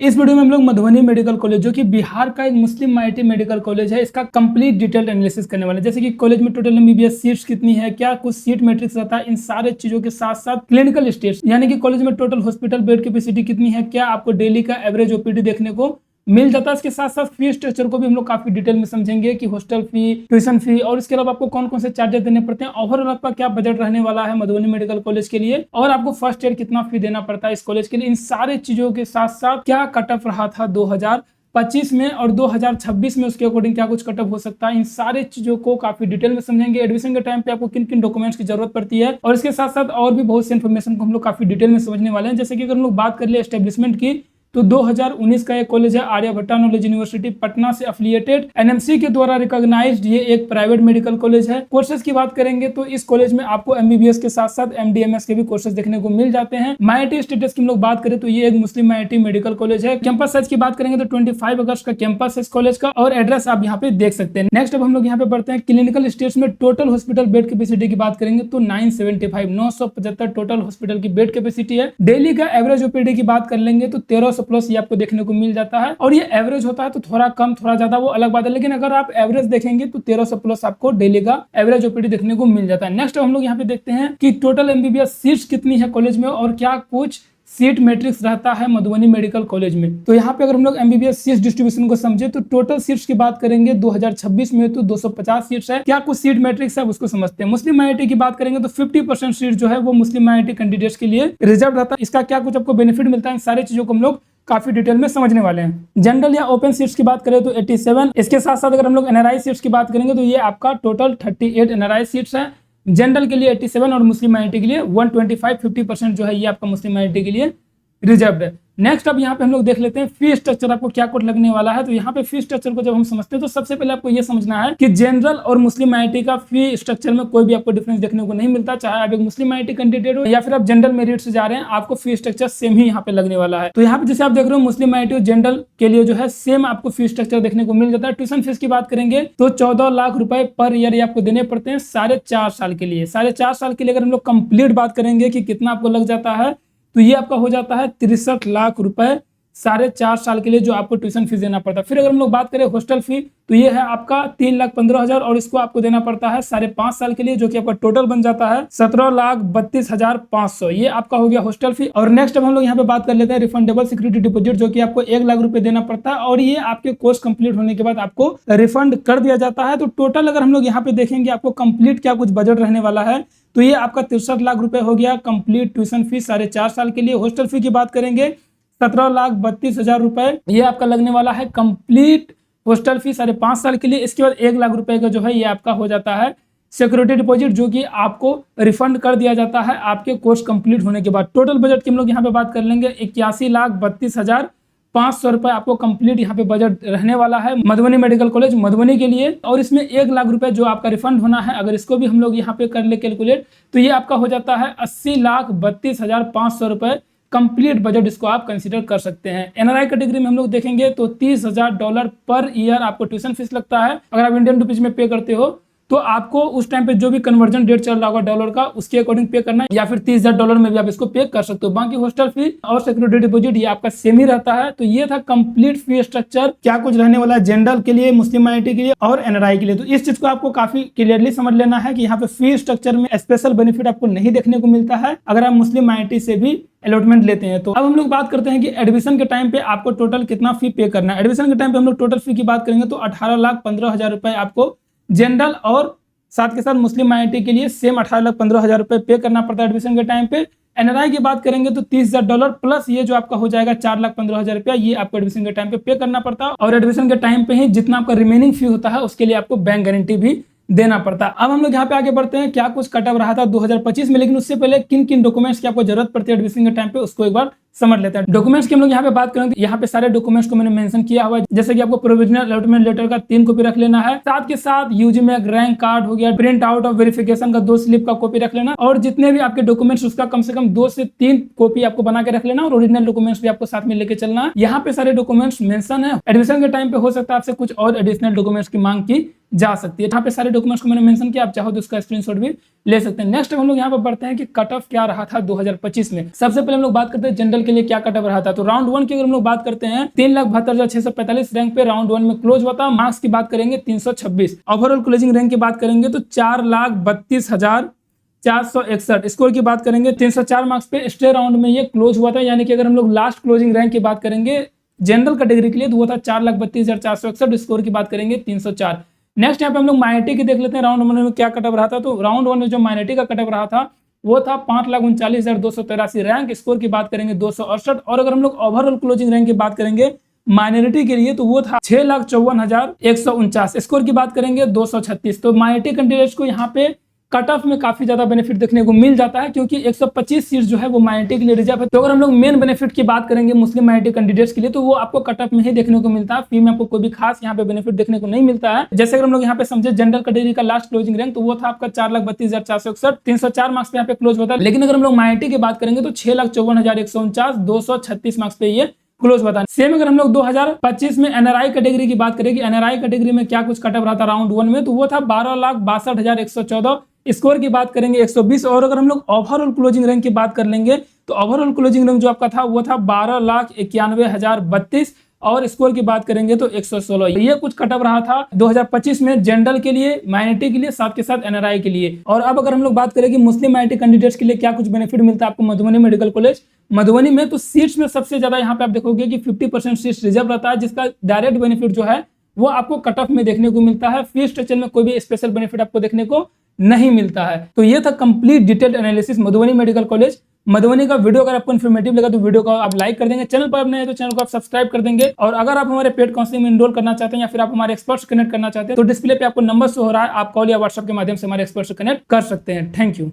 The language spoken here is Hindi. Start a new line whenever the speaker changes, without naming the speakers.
इस वीडियो में हम लोग मधुबनी मेडिकल कॉलेज जो कि बिहार का एक मुस्लिम माइनॉरिटी मेडिकल कॉलेज है, इसका कंप्लीट डिटेल एनालिसिस करने वाले हैं। जैसे कि कॉलेज में टोटल एमबीबीएस सीट्स कितनी है, क्या कुछ सीट मैट्रिक्स रहता है, इन सारे चीजों के साथ साथ क्लिनिकल स्टेज यानी कि कॉलेज में टोटल हॉस्पिटल बेड कैपेसिटी कितनी है, क्या आपको डेली का एवरेज ओपीडी देखने को मिल जाता है। इसके साथ साथ फी स्ट्रक्चर को भी हम लोग काफी डिटेल में समझेंगे कि हॉस्टल फी, ट्यूशन फी और इसके अलावा आपको कौन कौन से चार्जेस देने पड़ते हैं, ओवरऑल आपका क्या बजट रहने वाला है मधुबनी मेडिकल कॉलेज के लिए, और आपको फर्स्ट ईयर कितना फी देना पड़ता है इस कॉलेज के लिए। इन सारे चीजों के साथ साथ क्या कट ऑफ रहा था 2025 में और 2026 में, उसके अकॉर्डिंग क्या कुछ कट ऑफ हो सकता है, इन सारे चीजों को काफी डिटेल में समझेंगे। एडमिशन के टाइम पे आपको किन किन डॉक्यूमेंट्स की जरूरत पड़ती है और इसके साथ साथ और भी बहुत सी इन्फॉर्मेशन को हम लोग काफी डिटेल में समझने वाले हैं। जैसे कि अगर हम लोग बात कर ले एस्टेब्लिशमेंट की, तो 2019 का एक कॉलेज है आर्यभट्टा नॉलेज यूनिवर्सिटी पटना से एफिलिएटेड एनएमसी के द्वारा रिकॉग्नाइज्ड ये एक प्राइवेट मेडिकल कॉलेज है। कोर्सेज की बात करेंगे तो इस कॉलेज में आपको एमबीबीएस के साथ साथ एमडीएमएस के भी कोर्सेज देखने को मिल जाते हैं। माइनॉरिटी स्टेटस की हम लोग बात करें तो ये एक मुस्लिम माइनॉरिटी मेडिकल कॉलेज है। कैंपस साइज की बात करेंगे तो 25 अगस्त का कैंपस है इस कॉलेज का, और एड्रेस आप यहाँ पे देख सकते हैं। नेक्स्ट अब हम लोग यहाँ पे बढ़ते हैं क्लिनिकल स्टेज में। टोटल हॉस्पिटल बेड कैपेसिटी की बात करेंगे तो 975 टोटल हॉस्पिटल की बेड कैपेसिटी है। डेली का एवरेज ओपीडी की बात कर लेंगे तो 1300 प्लस ये आपको देखने को मिल जाता है, और ये एवरेज होता है तो थोड़ा कम थोड़ा ज्यादा वो अलग बात है, लेकिन अगर आप एवरेज देखेंगे तो 1300 प्लस आपको डेली का एवरेज ओपीडी देखने को मिल जाता है। नेक्स्ट हम लोग यहाँ पे देखते हैं कि टोटल एमबीबीएस सीट्स कितनी है कॉलेज में और क्या कुछ सीट मैट्रिक्स रहता है मधुबनी मेडिकल कॉलेज में। तो यहाँ पे अगर हम लोग एमबीबीएस सीट डिस्ट्रीब्यूशन को समझे तो टोटल सीट्स की बात करेंगे 2026 में तो 250 सीट्स है। क्या कुछ सीट मैट्रिक्स है उसको समझते हैं। मुस्लिम माइनॉरिटी की बात करेंगे तो 50% सीट जो है वो मुस्लिम माइनॉरिटी कैंडिडेट्स के लिए रिजर्व रहता है। इसका क्या कुछ आपको बेनिफिट मिलता है, इन सारी चीजों को हम लोग काफी डिटेल में समझने वाले हैं। जनरल या ओपन सीट्स की बात करें तो 87। इसके साथ साथ अगर हम लोग एनआरआई सीट्स की बात करेंगे तो ये आपका टोटल 38 एनआरआई सीट्स है। जनरल के लिए 87 और मुस्लिम माइनॉरिटी के लिए 125, 50% जो है ये आपका मुस्लिम माइनॉरिटी के लिए रिजर्व है। नेक्स्ट अब यहाँ पे हम लोग देख लेते हैं फी स्ट्रक्चर आपको क्या कुछ लगने वाला है। तो यहाँ पे फी स्ट्रक्चर को जब हम समझते हैं तो सबसे पहले आपको ये समझना है कि जनरल और मुस्लिम माइनॉरिटी का फी स्ट्रक्चर में कोई भी आपको डिफरेंस देखने को नहीं मिलता। चाहे आप एक मुस्लिम माइनॉरिटी कैंडिडेट हो या फिर आप जनरल मेरिट से जा रहे हैं, आपको फी स्ट्रक्चर सेम ही यहाँ पे लगने वाला है। तो यहाँ पे जैसे आप देख रहे हो मुस्लिम माइनॉरिटी जनरल के लिए जो है सेम आपको फी स्ट्रक्चर देखने को मिल जाता है। ट्यूशन फीस की बात करेंगे तो 14 लाख रुपए पर ईयर आपको देने पड़ते हैं 4.5 साल के लिए। 4.5 साल के लिए अगर हम लोग कंप्लीट बात करेंगे कि कितना आपको लग जाता है तो ये आपका हो जाता है 63 लाख रुपए 4.5 साल के लिए जो आपको ट्यूशन फीस देना पड़ता है। फिर अगर हम लोग बात करें हॉस्टल फी तो ये है आपका 3,15,000 और इसको आपको देना पड़ता है 5.5 साल के लिए, जो कि आपका टोटल बन जाता है 17,32,500। ये आपका हो गया हॉस्टल फी। और नेक्स्ट अब हम लोग यहाँ पे बात कर लेते हैं रिफंडेबल सिक्योरिटी डिपॉजिट, जो कि आपको 1 लाख रुपए देना पड़ता है और ये आपके कोर्स कंप्लीट होने के बाद आपको रिफंड कर दिया जाता है। तो टोटल अगर हम लोग यहाँ पे देखेंगे आपको कंप्लीट क्या कुछ बजट रहने वाला है तो ये आपका 63 लाख रुपए हो गया कंप्लीट ट्यूशन फीस 4.5 साल के लिए। हॉस्टल फी की बात करेंगे 17,32,000 रुपए ये आपका लगने वाला है कंप्लीट हॉस्टल फी 5.5 साल के लिए। इसके बाद 1 लाख रुपए का जो है ये आपका हो जाता है सिक्योरिटी डिपॉजिट, जो कि आपको रिफंड कर दिया जाता है आपके कोर्स कंप्लीट होने के बाद। टोटल बजट की हम लोग यहाँ पे बात कर लेंगे 81,32,500 रुपए आपको कंप्लीट यहाँ पे बजट रहने वाला है मधुबनी मेडिकल कॉलेज मधुबनी के लिए। और इसमें 1 लाख रुपए जो आपका रिफंड होना है, अगर इसको भी हम लोग यहाँ पे कर ले कैलकुलेट तो ये आपका हो जाता है 80,32,500 रुपए कंप्लीट बजट, इसको आप कंसीडर कर सकते हैं। एनआरआई कैटेगरी में हम लोग देखेंगे तो $30,000 पर ईयर आपको ट्यूशन फीस लगता है। अगर आप इंडियन रुपीज में पे करते हो तो आपको उस टाइम पे जो भी कन्वर्जन रेट चल रहा होगा डॉलर का उसके अकॉर्डिंग पे करना है, या फिर $30,000 में भी आप इसको पे कर सकते हो। बाकी हॉस्टल फी और सिक्योरिटी डिपॉजिट ये आपका सेम ही रहता है। तो ये था कंप्लीट फी स्ट्रक्चर क्या कुछ रहने वाला है जनरल के लिए, मुस्लिम माइनॉरिटी के लिए और एनआरआई के लिए। तो इस चीज को आपको काफी क्लियरली समझ लेना है कि यहाँ पे फी स्ट्रक्चर में स्पेशल बेनिफिट आपको नहीं देखने को मिलता है अगर आप मुस्लिम माइनॉरिटी से भी अलॉटमेंट लेते हैं। तो अब हम लोग बात करते हैं कि एडमिशन के टाइम पे आपको टोटल कितना फी पे करना है। एडमिशन के टाइम पे हम लोग टोटल फी की बात करेंगे तो 18,15,000 रुपए आपको जनरल और साथ के साथ मुस्लिम माइनॉरिटी के लिए सेम 18,15,000 रुपए पे करना पड़ता है एडमिशन के टाइम पे। एनआरआई की बात करेंगे तो $30,000 प्लस ये जो आपका हो जाएगा 4,15,000 रुपया ये आपको एडमिशन के टाइम पे करना पड़ता है। और एडमिशन के टाइम पे ही जितना आपका रिमेनिंग फी होता है उसके लिए आपको बैंक गारंटी भी देना पड़ता है। अब हम लोग यहाँ पे आगे बढ़ते हैं क्या कुछ कट ऑफ रहा था 2025 में, लेकिन उससे पहले किन किन डॉक्यूमेंट्स की आपको जरूरत पड़ती है एडमिशन के टाइम पे उसको एक बार समझ लेते हैं। डॉक्यूमेंट्स की हम लोग यहाँ पे बात करेंगे, यहाँ पे सारे डॉक्यूमेंट्स को मैंने मेंशन किया हुआ है। जैसे कि आपको प्रोविजनल अलॉटमेंट लेटर का 3 कॉपी रख लेना है, साथ के साथ यूजी में रैंक कार्ड हो गया, प्रिंट आउट ऑफ वेरिफिकेशन का 2 स्लिप का कॉपी रख लेना, और जितने भी आपके डॉक्यूमेंट्स उसका कम से कम 2 से 3 कॉपी आपको बना के रख लेना, और ओरिजिनल डॉक्यूमेंट्स भी आपको साथ में लेके चलना है। यहाँ पे सारे डॉक्यूमेंट्स मेंशन है। एडमिशन के टाइम पे हो सकता है आपसे कुछ और एडिशनल डॉक्यूमेंट्स की मांग की जा सकती है। यहाँ पे सारे डॉक्यूमेंट्स को मैंने मेंशन किया, आप चाहो तो उसका स्क्रीनशॉट भी ले सकते हैं। नेक्स्ट हम लोग यहाँ पे बढ़ते हैं कि कट ऑफ क्या रहा था 2025 में। सबसे पहले हम लोग बात करते हैं जनरल मेडिकल के लिए क्या कट ऑफ रहा था। तो राउंड 1 की अगर हम लोग बात करते हैं 3,72,645 रैंक पे राउंड 1 में क्लोज हुआ था। मार्क्स की बात करेंगे 326। ओवरऑल क्लोजिंग रैंक की बात करेंगे तो 4,32,461। स्कोर की बात करेंगे 304 मार्क्स पे स्टे राउंड में ये क्लोज हुआ था। यानी कि अगर हम लोग लास्ट क्लोजिंग रैंक की बात करेंगे जनरल कैटेगरी के लिए तो वो था 4,32,461। स्कोर की बात करेंगे 304। नेक्स्ट यहाँ पे हम लोग माइनॉरिटी की देख लेते हैं राउंड 1 में क्या कट ऑफ रहा था। तो राउंड 1 में जो माइनॉरिटी का कट ऑफ रहा था वो था 5,39,283 रैंक। स्कोर की बात करेंगे 268। और अगर हम लोग ओवरऑल क्लोजिंग रैंक की बात करेंगे माइनॉरिटी के लिए तो वो था 6,54,149। स्कोर की बात करेंगे 236। तो माइनॉरिटी कैंडिडेट्स को यहाँ पे कट ऑफ में काफी ज्यादा बेनिफिट देखने को मिल जाता है क्योंकि 125 सीट जो है वो माइनॉरिटी के लिए रिजर्व है। तो अगर हम लोग मेन बेनिफिट की बात करेंगे मुस्लिम माइनॉरिटी कैंडिडेट्स के लिए तो वो आपको कट ऑफ में ही देखने को मिलता है। फी में आपको कोई भी खास यहाँ पे बेनिफिट देखने को नहीं मिलता है। जैसे अगर हम लोग यहाँ पे समझे जनरल कैटेगरी का लास्ट क्लोजिंग रैंक तो वो था आपका 4,32,461। 304 मार्क्स पे यहाँ पे क्लोज होता है। लेकिन अगर हम लोग माइनॉरिटी की बात करेंगे तो 6,54,149 236 मार्क्स पे ये क्लोज बता। सेम अगर हम लोग 2025 में एनआरआई कैटेगरी की बात करें कि एनआरआई कैटेगरी में क्या कुछ कट ऑफ रहा था राउंड 1 में तो वो था 12,62,114। स्कोर की बात करेंगे 120। और अगर हम लोग ओवरऑल क्लोजिंग रैंक की बात कर लेंगे तो ओवरऑल क्लोजिंग रैंक जो आपका था वो था 12,91,032। और स्कोर की बात करेंगे तो 116। ये कुछ कट ऑफ रहा था 2025 में जनरल के लिए, माइनॉरिटी के लिए, साथ के साथ एनआरआई के लिए। और अब अगर हम लोग बात करें कि मुस्लिम माइनॉरिटी कैंडिडेट्स के लिए क्या कुछ बेनिफिट मिलता है आपको मधुबनी मेडिकल कॉलेज मधुबनी में, तो सीट्स में सबसे ज्यादा यहाँ पे आप देखोगे कि 50% सीट्स रिजर्व रहता है, जिसका डायरेक्ट बेनिफिट जो है वो आपको कट ऑफ में देखने को मिलता है। फीस स्ट्रक्चर में कोई भी स्पेशल बेनिफिट आपको देखने को नहीं मिलता है। तो ये था complete detailed analysis Madhubani medical college Madhubani का। वीडियो अगर आपको इन्फॉर्मेटिव लगा तो वीडियो को आप लाइक कर देंगे। चैनल पर नए हैं तो चैनल को आप सब्सक्राइब कर देंगे। और अगर आप हमारे पेड काउंसलिंग में एनरोल करना चाहते हैं या फिर आप हमारे एक्सपर्ट से कनेक्ट करना चाहते हैं तो डिस्प्ले पे आपको नंबर शो हो रहा है, आप कॉल या व्हाट्सएप के माध्यम से हमारे एक्सपर्ट से कनेक्ट कर सकते हैं। Thank you.